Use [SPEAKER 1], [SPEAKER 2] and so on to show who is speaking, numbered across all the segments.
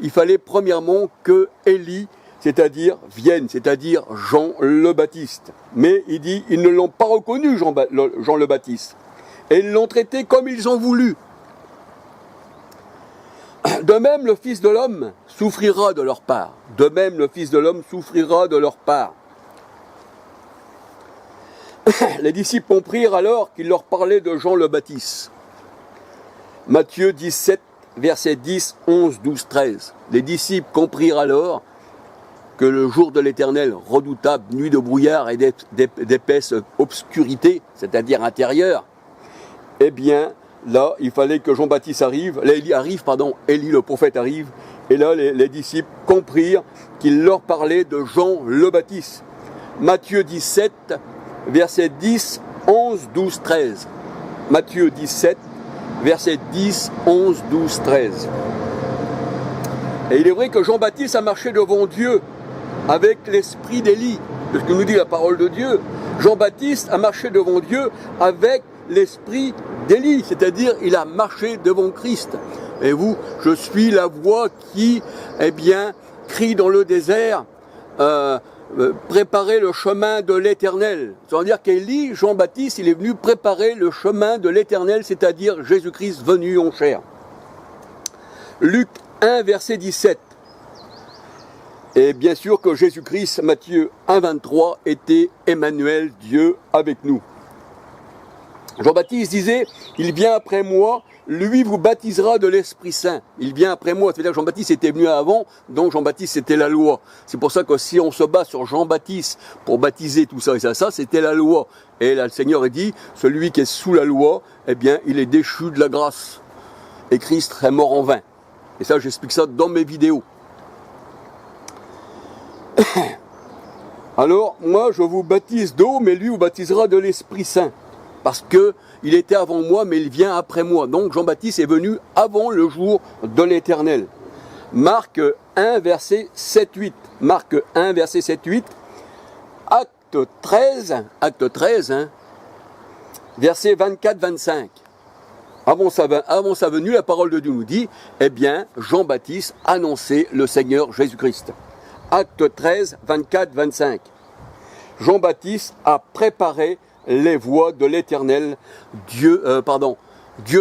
[SPEAKER 1] il fallait premièrement que Élie, c'est-à-dire vienne, c'est-à-dire Jean le Baptiste. Mais il dit, ils ne l'ont pas reconnu, Jean le Baptiste. Et ils l'ont traité comme ils ont voulu. De même, le Fils de l'homme souffrira de leur part. De même, le Fils de l'homme souffrira de leur part. Les disciples comprirent alors qu'il leur parlait de Jean le Baptiste. Matthieu 17, versets 10, 11, 12, 13. Les disciples comprirent alors que le jour de l'Éternel, redoutable, nuit de brouillard et d'épaisse obscurité, c'est-à-dire intérieure, eh bien, là, il fallait que Jean-Baptiste arrive, Élie le prophète arrive, et là, les disciples comprirent qu'il leur parlait de Jean le Baptiste. Matthieu 17, versets 10, 11, 12, 13. Matthieu 17, versets 10, 11, 12, 13. Et il est vrai que Jean-Baptiste a marché devant Dieu avec l'esprit d'Élie. C'est ce que nous dit la parole de Dieu. Jean-Baptiste a marché devant Dieu avec l'esprit d'Élie, c'est-à-dire il a marché devant Christ. Et vous, je suis la voix qui, crie dans le désert, préparer le chemin de l'Éternel. C'est-à-dire qu'Élie, Jean-Baptiste, il est venu préparer le chemin de l'Éternel, c'est-à-dire Jésus-Christ venu en chair. Luc 1, verset 17. Et bien sûr que Jésus-Christ, Matthieu 1, 23, était Emmanuel, Dieu avec nous. Jean-Baptiste disait, il vient après moi, lui vous baptisera de l'Esprit Saint. Il vient après moi, c'est-à-dire que Jean-Baptiste était venu avant, donc Jean-Baptiste c'était la loi. C'est pour ça que si on se bat sur Jean-Baptiste pour baptiser tout ça et ça, c'était la loi. Et là le Seigneur a dit, celui qui est sous la loi, il est déchu de la grâce. Et Christ est mort en vain. Et ça, j'explique ça dans mes vidéos. Alors, moi, je vous baptise d'eau, mais lui vous baptisera de l'Esprit Saint. Parce qu'il était avant moi, mais il vient après moi. Donc, Jean-Baptiste est venu avant le jour de l'Éternel. Marc 1, verset 7-8. Marc 1, verset 7-8. Acte 13, verset 24-25. Avant sa venue, la parole de Dieu nous dit, Jean-Baptiste annonçait le Seigneur Jésus-Christ. Acte 13, 24-25. Jean-Baptiste a préparé les voies de l'Éternel, Dieu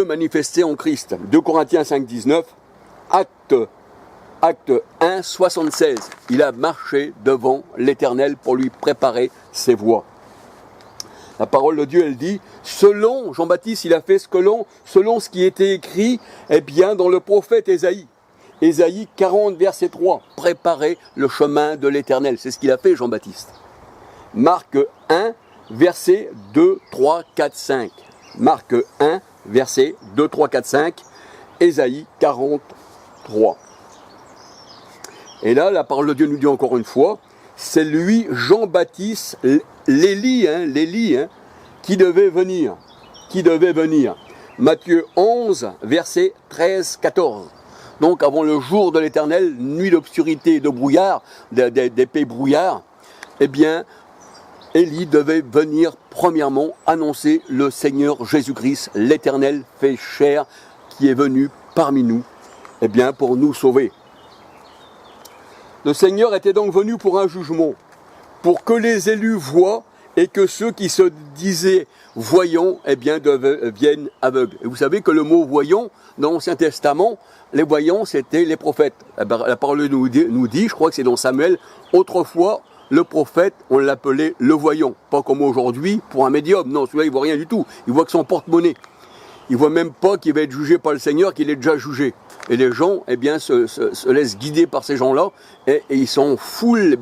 [SPEAKER 1] manifesté en Christ. 2 Corinthiens 5, 19. Acte 1, 76. Il a marché devant l'Éternel pour lui préparer ses voies. La parole de Dieu, elle dit, selon, Jean-Baptiste, il a fait selon ce qui était écrit, dans le prophète Ésaïe. Ésaïe 40, verset 3, préparer le chemin de l'Éternel. C'est ce qu'il a fait, Jean-Baptiste. Marc 1, verset 2, 3, 4, 5. Marc 1, verset 2, 3, 4, 5. Ésaïe 43. Et là, la parole de Dieu nous dit encore une fois, c'est lui, Jean-Baptiste, l'Élie, qui devait venir. Matthieu 11, verset 13, 14. Donc avant le jour de l'Éternel, nuit d'obscurité et de brouillard, d'épais brouillard, Élie devait venir premièrement annoncer le Seigneur Jésus-Christ, l'Éternel fait chair, qui est venu parmi nous, pour nous sauver. Le Seigneur était donc venu pour un jugement, pour que les élus voient et que ceux qui se disaient voyants, deviennent aveugles. Et vous savez que le mot voyant, dans l'Ancien Testament, les voyants, c'était les prophètes. La parole nous dit, je crois que c'est dans Samuel, autrefois, le prophète, on l'appelait le voyant. Pas comme aujourd'hui, pour un médium. Non, celui-là, il ne voit rien du tout. Il voit que son porte-monnaie. Il ne voit même pas qu'il va être jugé par le Seigneur, qu'il est déjà jugé. Et les gens, se laissent guider par ces gens-là, et ils sont full,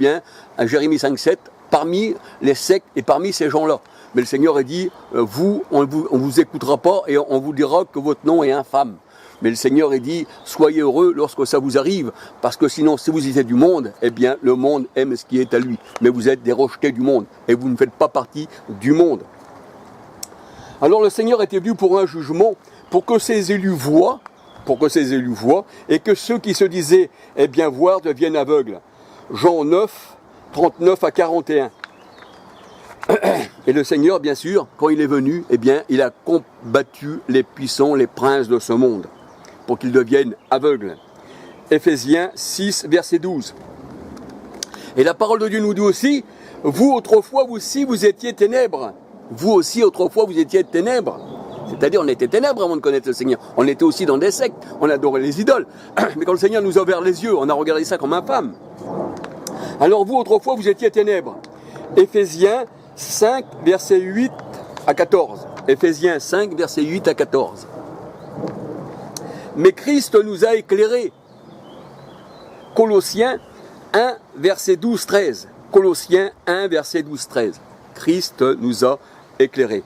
[SPEAKER 1] à Jérémie 5,7, parmi les sectes et parmi ces gens-là. Mais le Seigneur a dit, vous, on vous écoutera pas et on vous dira que votre nom est infâme. Mais le Seigneur a dit, soyez heureux lorsque ça vous arrive, parce que sinon, si vous étiez du monde, le monde aime ce qui est à lui. Mais vous êtes des rejetés du monde, et vous ne faites pas partie du monde. Alors le Seigneur était venu pour un jugement, pour que ses élus voient, et que ceux qui se disaient, voir deviennent aveugles. Jean 9, 39 à 41. Et le Seigneur, bien sûr, quand il est venu, il a combattu les puissants, les princes de ce monde, pour qu'ils deviennent aveugles. Éphésiens 6, verset 12. Et la parole de Dieu nous dit aussi, vous autrefois vous aussi vous étiez ténèbres. Vous aussi autrefois vous étiez ténèbres. C'est-à-dire on était ténèbres avant de connaître le Seigneur. On était aussi dans des sectes, on adorait les idoles. Mais quand le Seigneur nous a ouvert les yeux, on a regardé ça comme infâme. Alors vous autrefois vous étiez ténèbres. Éphésiens 5, verset 8 à 14. Éphésiens 5, verset 8 à 14. Mais Christ nous a éclairés. Colossiens 1, verset 12-13. Colossiens 1, verset 12-13. Christ nous a éclairés.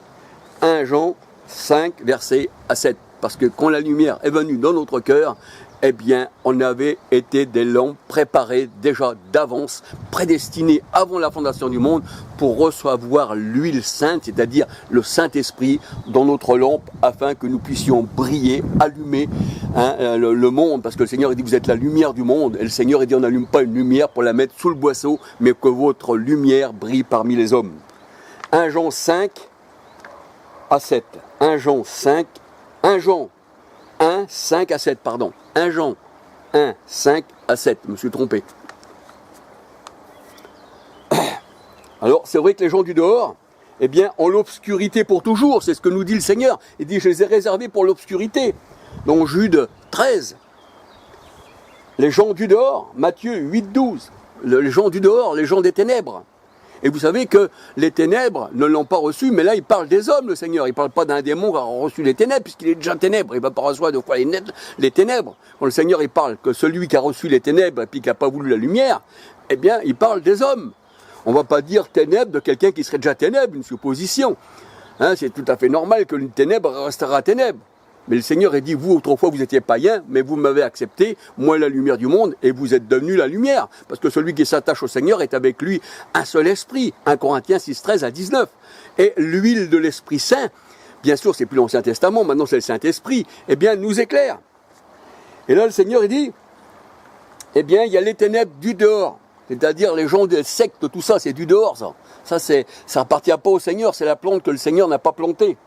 [SPEAKER 1] 1 Jean 5, verset à 7. Parce que quand la lumière est venue dans notre cœur, eh bien, on avait été des lampes préparées déjà d'avance, prédestinées avant la fondation du monde pour recevoir l'huile sainte, c'est-à-dire le Saint-Esprit dans notre lampe afin que nous puissions briller, allumer le monde. Parce que le Seigneur dit vous êtes la lumière du monde. Et le Seigneur dit on n'allume pas une lumière pour la mettre sous le boisseau, mais que votre lumière brille parmi les hommes. 1 Jean 5 à 7. 1 Jean 5, 1 Jean 1, 5 à 7, pardon. 1 Jean 1, 5 à 7, je me suis trompé. Alors, c'est vrai que les gens du dehors, eh bien, ont l'obscurité pour toujours, c'est ce que nous dit le Seigneur. Il dit, je les ai réservés pour l'obscurité. Donc, Jude 13. Les gens du dehors, Matthieu 8, 12. Les gens du dehors, les gens des ténèbres. Et vous savez que les ténèbres ne l'ont pas reçu, mais là il parle des hommes, le Seigneur. Il ne parle pas d'un démon qui a reçu les ténèbres, puisqu'il est déjà ténèbres. Il ne va pas recevoir deux fois les ténèbres. Quand le Seigneur il parle que celui qui a reçu les ténèbres et puis qui n'a pas voulu la lumière, eh bien il parle des hommes. On ne va pas dire ténèbres de quelqu'un qui serait déjà ténèbres, une supposition. C'est tout à fait normal que une ténèbre restera ténèbre. Mais le Seigneur a dit, vous autrefois vous étiez païens, mais vous m'avez accepté, moi la lumière du monde, et vous êtes devenu la lumière. Parce que celui qui s'attache au Seigneur est avec lui un seul esprit. 1 Corinthiens 6, 13 à 19. Et l'huile de l'Esprit Saint, bien sûr c'est plus l'Ancien Testament, maintenant c'est le Saint-Esprit, eh bien nous éclaire. Et là le Seigneur il dit, eh bien il y a les ténèbres du dehors. C'est-à-dire les gens des sectes, tout ça, c'est du dehors ça. Ça appartient pas au Seigneur, c'est la plante que le Seigneur n'a pas plantée.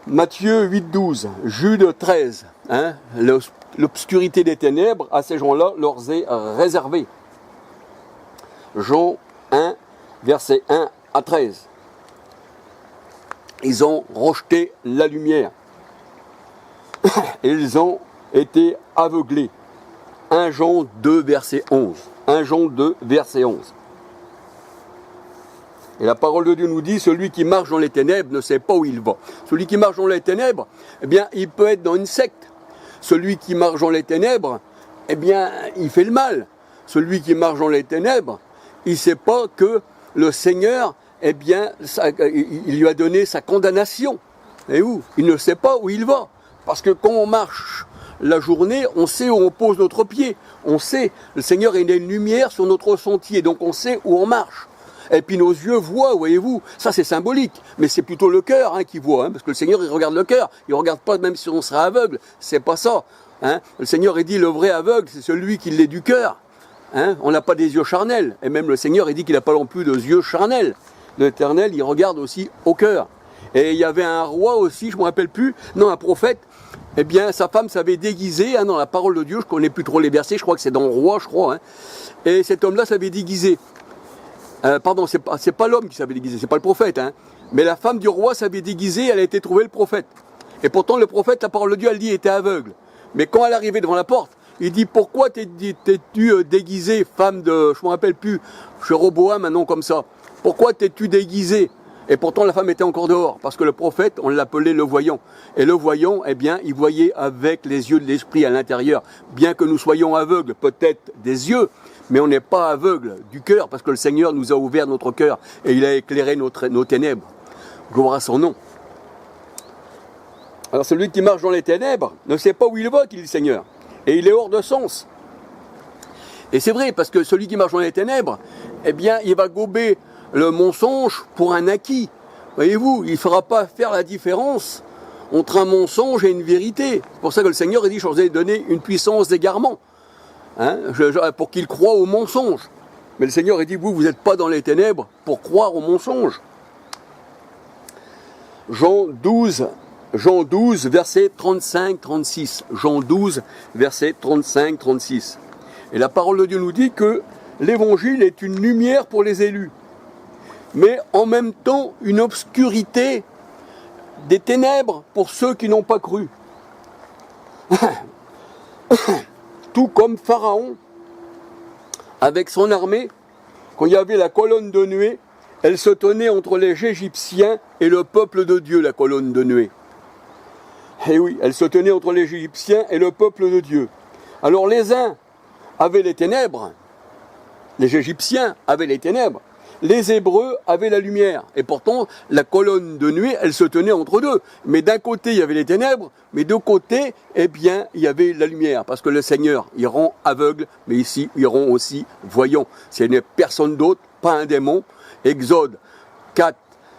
[SPEAKER 1] Matthieu 8, 12, Jude 13, l'obscurité des ténèbres, à ces gens-là, leur est réservée. Jean 1, verset 1 à 13. Ils ont rejeté la lumière. Et ils ont été aveuglés. 1 Jean 2, verset 11. 1 Jean 2, verset 11. Et la parole de Dieu nous dit, celui qui marche dans les ténèbres ne sait pas où il va. Celui qui marche dans les ténèbres, eh bien, il peut être dans une secte. Celui qui marche dans les ténèbres, eh bien, il fait le mal. Celui qui marche dans les ténèbres, il ne sait pas que le Seigneur, eh bien, il lui a donné sa condamnation. Et où ? Il ne sait pas où il va. Parce que quand on marche la journée, on sait où on pose notre pied. On sait, le Seigneur a une lumière sur notre sentier, donc on sait où on marche. Et puis nos yeux voient, voyez-vous, ça c'est symbolique, mais c'est plutôt le cœur qui voit, parce que le Seigneur il regarde le cœur, il ne regarde pas même si on sera aveugle, c'est pas ça. Le Seigneur il dit le vrai aveugle c'est celui qui l'est du cœur, on n'a pas des yeux charnels, et même le Seigneur il dit qu'il n'a pas non plus de yeux charnels. L'Éternel il regarde aussi au cœur. Et il y avait un roi aussi, je ne me rappelle plus, non un prophète, eh bien sa femme s'avait déguisée, dans la parole de Dieu, je ne connais plus trop les versets, je crois que c'est dans le roi, je crois, et cet homme-là s'avait déguisé. Pardon, c'est pas l'homme qui s'avait déguisé, c'est pas le prophète, mais la femme du roi s'avait déguisée, elle a été trouver le prophète. Et pourtant le prophète, la parole de Dieu, elle dit, était aveugle. Mais quand elle arrivait devant la porte, il dit, pourquoi t'es-tu déguisée, femme de, je me rappelle plus, chez Roboam, un nom comme ça. Pourquoi t'es-tu déguisée ? Et pourtant la femme était encore dehors, parce que le prophète, on l'appelait le voyant. Et le voyant, eh bien, il voyait avec les yeux de l'esprit à l'intérieur. Bien que nous soyons aveugles, peut-être des yeux, mais on n'est pas aveugle du cœur, parce que le Seigneur nous a ouvert notre cœur, et il a éclairé nos ténèbres. Gloire à son nom. Alors celui qui marche dans les ténèbres ne sait pas où il va, dit le Seigneur. Et il est hors de sens. Et c'est vrai, parce que celui qui marche dans les ténèbres, eh bien, il va gober le mensonge pour un acquis. Voyez-vous, il ne fera pas faire la différence entre un mensonge et une vérité. C'est pour ça que le Seigneur a dit, je vous ai donné une puissance d'égarement, pour qu'il croie au mensonge. Mais le Seigneur a dit, vous n'êtes pas dans les ténèbres pour croire au mensonge. Jean 12, Jean 12, versets 35-36. Jean 12, versets 35-36. Et la parole de Dieu nous dit que l'évangile est une lumière pour les élus, mais en même temps une obscurité des ténèbres pour ceux qui n'ont pas cru. Tout comme Pharaon, avec son armée, quand il y avait la colonne de nuée, elle se tenait entre les Égyptiens et le peuple de Dieu, la colonne de nuée. Et oui, elle se tenait entre les Égyptiens et le peuple de Dieu. Alors les uns avaient les ténèbres, les Égyptiens avaient les ténèbres, les Hébreux avaient la lumière. Et pourtant, la colonne de nuée, elle se tenait entre deux. Mais d'un côté, il y avait les ténèbres, mais de l'autre côté, eh bien, il y avait la lumière. Parce que le Seigneur, il rend aveugle, mais ici, il rend aussi voyant. Ce n'est personne d'autre, pas un démon. Exode 4,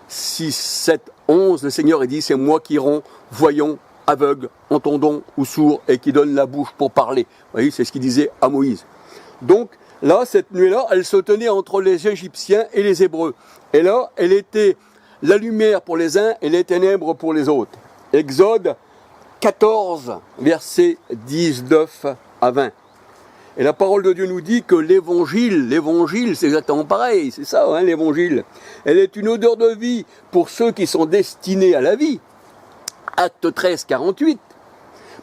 [SPEAKER 1] 6, 7, 11, le Seigneur il dit, c'est moi qui rends voyant, aveugle, entendant ou sourd, et qui donne la bouche pour parler. Vous voyez, c'est ce qu'il disait à Moïse. Donc, là, cette nuée-là, elle se tenait entre les Égyptiens et les Hébreux. Et là, elle était la lumière pour les uns et les ténèbres pour les autres. Exode 14, versets 19 à 20. Et la parole de Dieu nous dit que l'évangile, c'est exactement pareil, c'est ça, hein, l'évangile. Elle est une odeur de vie pour ceux qui sont destinés à la vie. Acte 13, 48,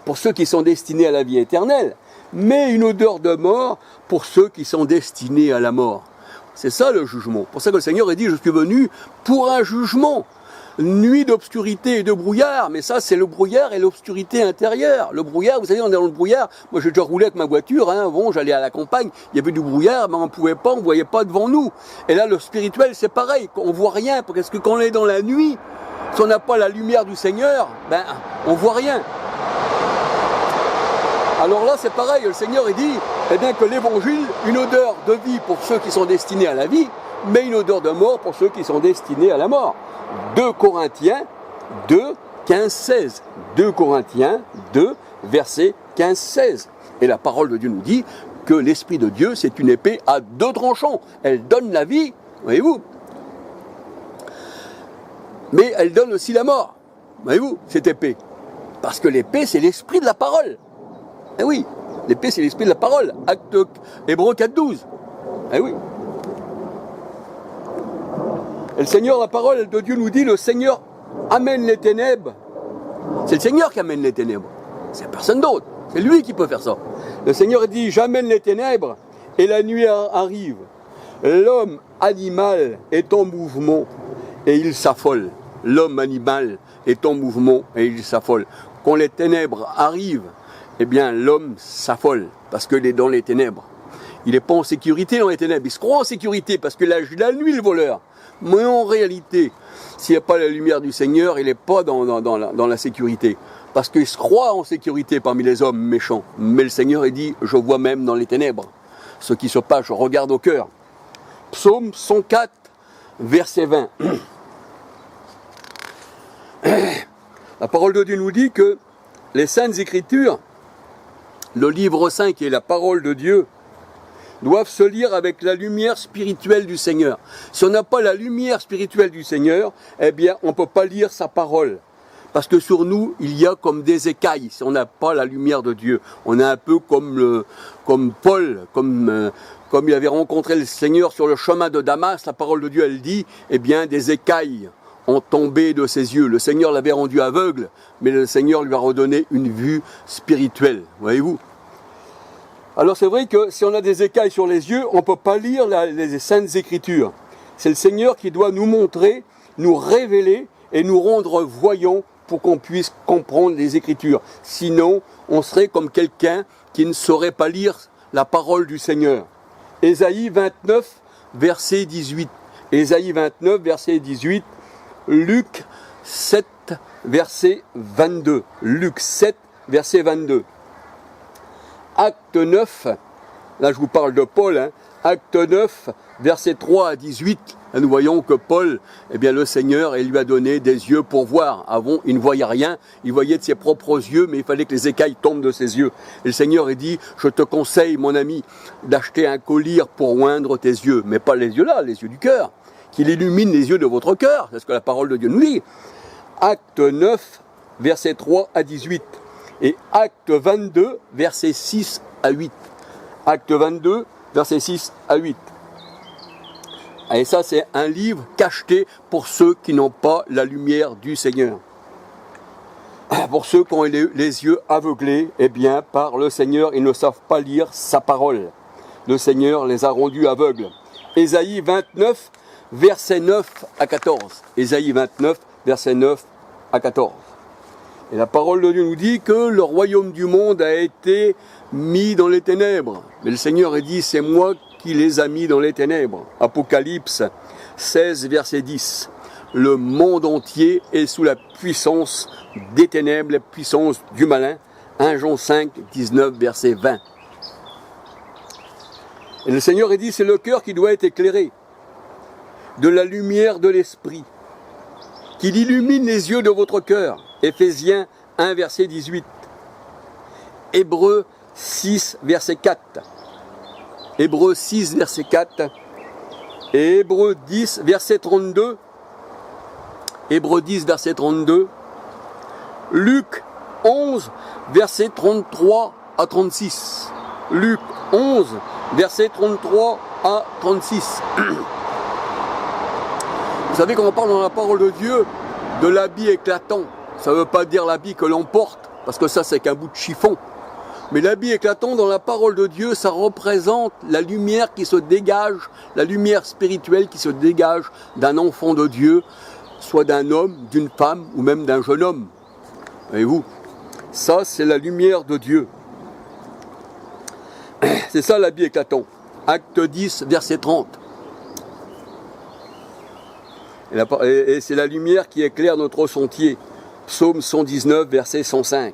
[SPEAKER 1] pour ceux qui sont destinés à la vie éternelle. Mais une odeur de mort pour ceux qui sont destinés à la mort. C'est ça le jugement. Pour ça que le Seigneur a dit, je suis venu pour un jugement. Nuit d'obscurité et de brouillard, mais ça c'est le brouillard et l'obscurité intérieure. Le brouillard, vous savez, on est dans le brouillard. Moi j'ai déjà roulé avec ma voiture, hein. Bon, j'allais à la campagne, il y avait du brouillard, mais on ne pouvait pas, on ne voyait pas devant nous. Et là le spirituel c'est pareil, on ne voit rien, parce que quand on est dans la nuit, si on n'a pas la lumière du Seigneur, ben on ne voit rien. Alors là, c'est pareil, le Seigneur il dit eh bien, que l'évangile, une odeur de vie pour ceux qui sont destinés à la vie, mais une odeur de mort pour ceux qui sont destinés à la mort. 2 Corinthiens 2, 15, 16. 2 Corinthiens 2, verset 15, 16. Et la parole de Dieu nous dit que l'Esprit de Dieu, c'est une épée à 2 tranchants. Elle donne la vie, voyez-vous. Mais elle donne aussi la mort, voyez-vous, cette épée. Parce que l'épée, c'est l'esprit de la parole. Eh oui, l'épée c'est l'esprit de la parole. Acte Hébreux 4.12. Eh oui. Et le Seigneur, la parole de Dieu nous dit, le Seigneur amène les ténèbres. C'est le Seigneur qui amène les ténèbres. C'est personne d'autre. C'est lui qui peut faire ça. Le Seigneur dit, j'amène les ténèbres et la nuit arrive. L'homme animal est en mouvement et il s'affole. L'homme animal est en mouvement et il s'affole. Quand les ténèbres arrivent, eh bien l'homme s'affole parce qu'il est dans les ténèbres. Il n'est pas en sécurité dans les ténèbres. Il se croit en sécurité parce que la nuit le voleur. Mais en réalité, s'il n'y a pas la lumière du Seigneur, il n'est pas dans la sécurité. Parce qu'il se croit en sécurité parmi les hommes méchants. Mais le Seigneur, il dit, je vois même dans les ténèbres. Ce qui se passe, je regarde au cœur. Psaume 104, verset 20. La parole de Dieu nous dit que les Saintes Écritures, le livre saint qui est la parole de Dieu, doivent se lire avec la lumière spirituelle du Seigneur. Si on n'a pas la lumière spirituelle du Seigneur, eh bien, on ne peut pas lire sa parole. Parce que sur nous, il y a comme des écailles, si on n'a pas la lumière de Dieu. On est un peu comme Paul, comme il avait rencontré le Seigneur sur le chemin de Damas, la parole de Dieu, elle dit, eh bien, des écailles ont tombé de ses yeux. Le Seigneur l'avait rendu aveugle, mais le Seigneur lui a redonné une vue spirituelle, voyez-vous. Alors c'est vrai que si on a des écailles sur les yeux, on ne peut pas lire les Saintes Écritures. C'est le Seigneur qui doit nous montrer, nous révéler et nous rendre voyants pour qu'on puisse comprendre les Écritures. Sinon, on serait comme quelqu'un qui ne saurait pas lire la parole du Seigneur. Ésaïe 29, verset 18. Ésaïe 29, verset 18. Luc 7, verset 22. Luc 7, verset 22. Acte 9, là je vous parle de Paul, hein, Acte 9, verset 3 à 18, là, nous voyons que Paul, eh bien le Seigneur, il lui a donné des yeux pour voir. Avant, il ne voyait rien, il voyait de ses propres yeux, mais il fallait que les écailles tombent de ses yeux. Et le Seigneur, il dit, je te conseille, mon ami, d'acheter un collier pour oindre tes yeux, mais pas les yeux là, les yeux du cœur, qu'il illumine les yeux de votre cœur, c'est ce que la parole de Dieu nous dit. Acte 9, versets 3 à 18. Et Acte 22, versets 6 à 8. Acte 22, versets 6 à 8. Et ça, c'est un livre cacheté pour ceux qui n'ont pas la lumière du Seigneur. Pour ceux qui ont les yeux aveuglés, eh bien, par le Seigneur, ils ne savent pas lire sa parole. Le Seigneur les a rendus aveugles. Ésaïe 29, versets 9 à 14. Ésaïe 29, versets 9 à 14. Et la parole de Dieu nous dit que le royaume du monde a été mis dans les ténèbres. Mais le Seigneur a dit, c'est moi qui les a mis dans les ténèbres. Apocalypse 16, verset 10. Le monde entier est sous la puissance des ténèbres, la puissance du malin. 1 Jean 5, 19, verset 20. Et le Seigneur a dit, c'est le cœur qui doit être éclairé de la lumière de l'Esprit, qu'il illumine les yeux de votre cœur. Éphésiens 1, verset 18. Hébreux 6, verset 4. Hébreux 6, verset 4. Et Hébreux 10, verset 32. Hébreux 10, verset 32. Luc 11, verset 33 à 36. Luc 11, verset 33 à 36. Vous savez, quand on parle dans la parole de Dieu de l'habit éclatant, ça ne veut pas dire l'habit que l'on porte, parce que ça c'est qu'un bout de chiffon. Mais l'habit éclatant dans la parole de Dieu, ça représente la lumière qui se dégage, la lumière spirituelle qui se dégage d'un enfant de Dieu, soit d'un homme, d'une femme ou même d'un jeune homme. Voyez-vous, ça c'est la lumière de Dieu. C'est ça l'habit éclatant. Acte 10, verset 30. Et c'est la lumière qui éclaire notre sentier. Psaume 119, verset 105.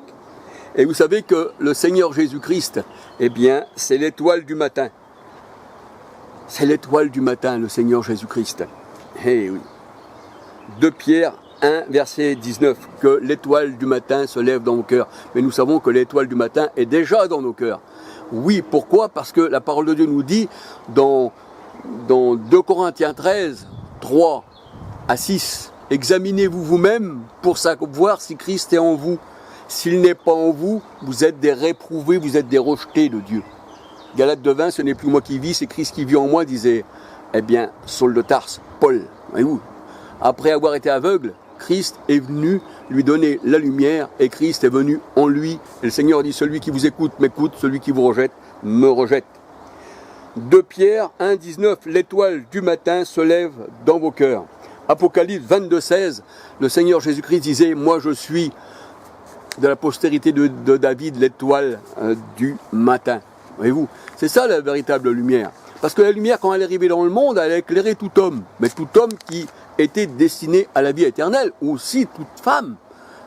[SPEAKER 1] Et vous savez que le Seigneur Jésus-Christ, eh bien, c'est l'étoile du matin. C'est l'étoile du matin, le Seigneur Jésus-Christ. Eh oui. 2 Pierre 1, verset 19, que l'étoile du matin se lève dans nos cœurs. Mais nous savons que l'étoile du matin est déjà dans nos cœurs. Oui, pourquoi? Parce que la parole de Dieu nous dit dans 2 Corinthiens 13, 3 à 6, examinez-vous vous-même pour savoir si Christ est en vous. S'il n'est pas en vous, vous êtes des réprouvés, vous êtes des rejetés de Dieu. Galates 2:20, ce n'est plus moi qui vis, c'est Christ qui vit en moi, disait, eh bien, Saul de Tarse, Paul. Voyez-vous, après avoir été aveugle, Christ est venu lui donner la lumière et Christ est venu en lui. Et le Seigneur dit, celui qui vous écoute m'écoute, celui qui vous rejette me rejette. 2 Pierre 1,19, l'étoile du matin se lève dans vos cœurs. Apocalypse 22,16, le Seigneur Jésus-Christ disait, moi je suis de la postérité de David, l'étoile du matin. Voyez-vous, c'est ça la véritable lumière. Parce que la lumière, quand elle est arrivée dans le monde, elle a éclairé tout homme. Mais tout homme qui était destiné à la vie éternelle, aussi toute femme,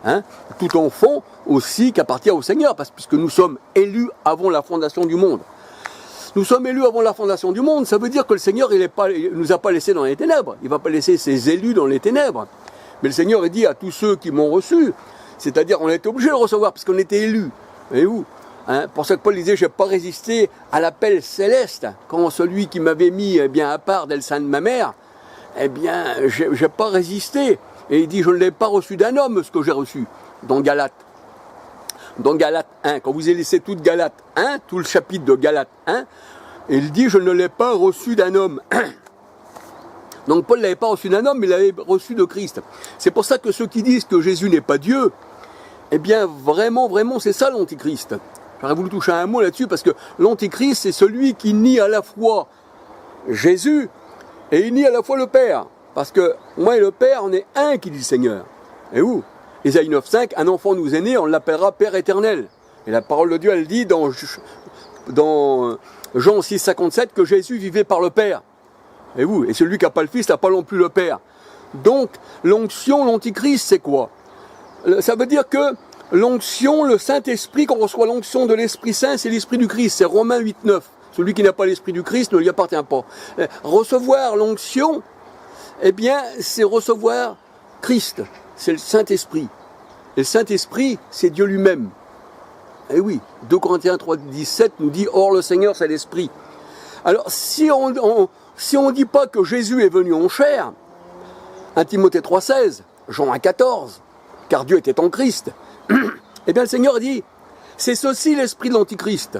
[SPEAKER 1] hein, tout enfant aussi qui appartient au Seigneur, puisque nous sommes élus avant la fondation du monde. Nous sommes élus avant la fondation du monde, ça veut dire que le Seigneur il ne nous a pas laissés dans les ténèbres, il ne va pas laisser ses élus dans les ténèbres. Mais le Seigneur a dit à tous ceux qui m'ont reçu, c'est-à-dire on a été obligé de le recevoir parce qu'on était élus, voyez-vous. Hein, pour ça que Paul disait, je n'ai pas résisté à l'appel céleste, quand celui qui m'avait mis eh bien, à part dès le sein de ma mère, eh bien, je n'ai pas résisté. Et il dit, je ne l'ai pas reçu d'un homme, ce que j'ai reçu, dans Galates. Dans Galates 1, quand vous avez laissé toute Galates 1, tout le chapitre de Galates 1, il dit, je ne l'ai pas reçu d'un homme. Donc Paul ne l'avait pas reçu d'un homme, mais il l'avait reçu de Christ. C'est pour ça que ceux qui disent que Jésus n'est pas Dieu, eh bien, vraiment, c'est ça l'antichrist. J'aurais voulu toucher un mot là-dessus, parce que l'antichrist, c'est celui qui nie à la fois Jésus, et il nie à la fois le Père. Parce que moi et le Père, on est un, qui dit le Seigneur. Et où? Ésaïe 9,5, un enfant nous est né, on l'appellera Père éternel. Et la parole de Dieu, elle dit dans Jean 6,57 que Jésus vivait par le Père. Et vous, et celui qui n'a pas le Fils n'a pas non plus le Père. Donc, l'onction, l'antichrist, c'est quoi? Ça veut dire que l'onction, le Saint-Esprit, qu'on reçoit l'onction de l'Esprit Saint, c'est l'Esprit du Christ. C'est Romains 8,9. Celui qui n'a pas l'Esprit du Christ ne lui appartient pas. Recevoir l'onction, eh bien, c'est recevoir Christ. C'est le Saint-Esprit. Et le Saint-Esprit, c'est Dieu lui-même. Eh oui, 2 Corinthiens 3,17 nous dit « Or le Seigneur, c'est l'Esprit ». Alors, si on ne dit pas que Jésus est venu en chair, 1 Timothée 3,16, Jean 1,14, car Dieu était en Christ. Eh bien le Seigneur dit, c'est ceci l'esprit de l'Antichrist.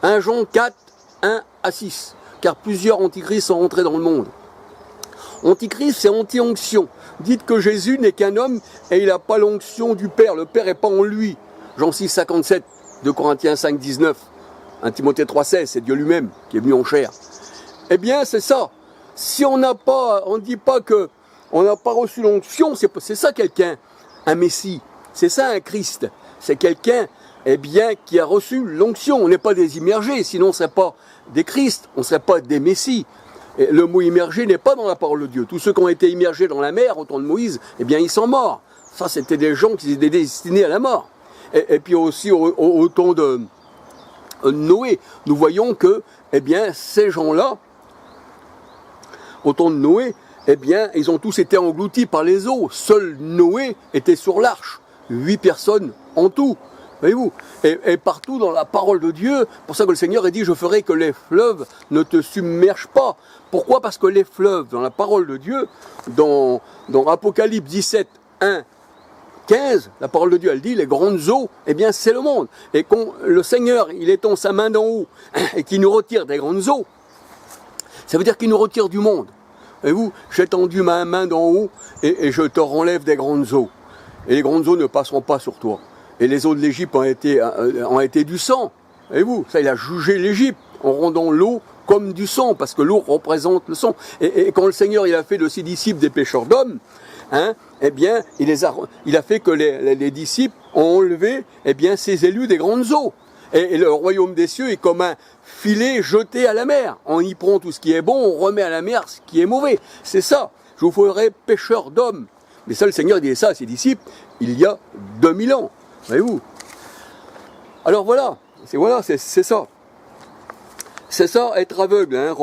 [SPEAKER 1] 1 Jean 4, 1 à 6, car plusieurs antichrists sont rentrés dans le monde. Antichrist, c'est anti-onction. Dites que Jésus n'est qu'un homme et il n'a pas l'onction du Père. Le Père n'est pas en lui. Jean 6, 57, 2 Corinthiens 5, 19, 1 Timothée 3, 16, c'est Dieu lui-même qui est venu en chair. Eh bien, c'est ça. Si on n'a pas, on ne dit pas que on n'a pas reçu l'onction, c'est ça quelqu'un, un Messie. C'est ça un Christ. C'est quelqu'un, eh bien, qui a reçu l'onction. On n'est pas des immergés, sinon on ne serait pas des Christ, on ne serait pas des Messies. Et le mot immergé n'est pas dans la parole de Dieu. Tous ceux qui ont été immergés dans la mer au temps de Moïse, eh bien, ils sont morts. Ça, c'était des gens qui étaient destinés à la mort. Et puis aussi au temps de Noé, nous voyons que, eh bien, ces gens-là, au temps de Noé, eh bien, ils ont tous été engloutis par les eaux. Seul Noé était sur l'arche. 8 personnes en tout. Voyez-vous, et partout dans la parole de Dieu, pour ça que le Seigneur a dit, je ferai que les fleuves ne te submergent pas. Pourquoi? Parce que les fleuves, dans la parole de Dieu, dans Apocalypse 17, 1, 15, la parole de Dieu, elle dit, les grandes eaux, eh bien, c'est le monde. Et quand le Seigneur, il étend sa main d'en haut, et qu'il nous retire des grandes eaux, ça veut dire qu'il nous retire du monde. Voyez-vous, j'ai tendu ma main d'en haut, et je te renlève des grandes eaux. Et les grandes eaux ne passeront pas sur toi. Et les eaux de l'Égypte ont été du sang. Voyez-vous, ça, il a jugé l'Égypte en rendant l'eau comme du sang, parce que l'eau représente le sang. Et quand le Seigneur il a fait de ses disciples des pêcheurs d'hommes, hein, eh bien, il a fait que les disciples ont enlevé, eh bien, ces élus des grandes eaux. Et le royaume des cieux est comme un filet jeté à la mer. On y prend tout ce qui est bon, on remet à la mer ce qui est mauvais. C'est ça. Je vous ferai pêcheurs d'hommes. Mais ça, le Seigneur disait ça à ses disciples il y a 2000 ans. Voyez-vous. Alors voilà, c'est ça. C'est ça, être aveugle. Hein.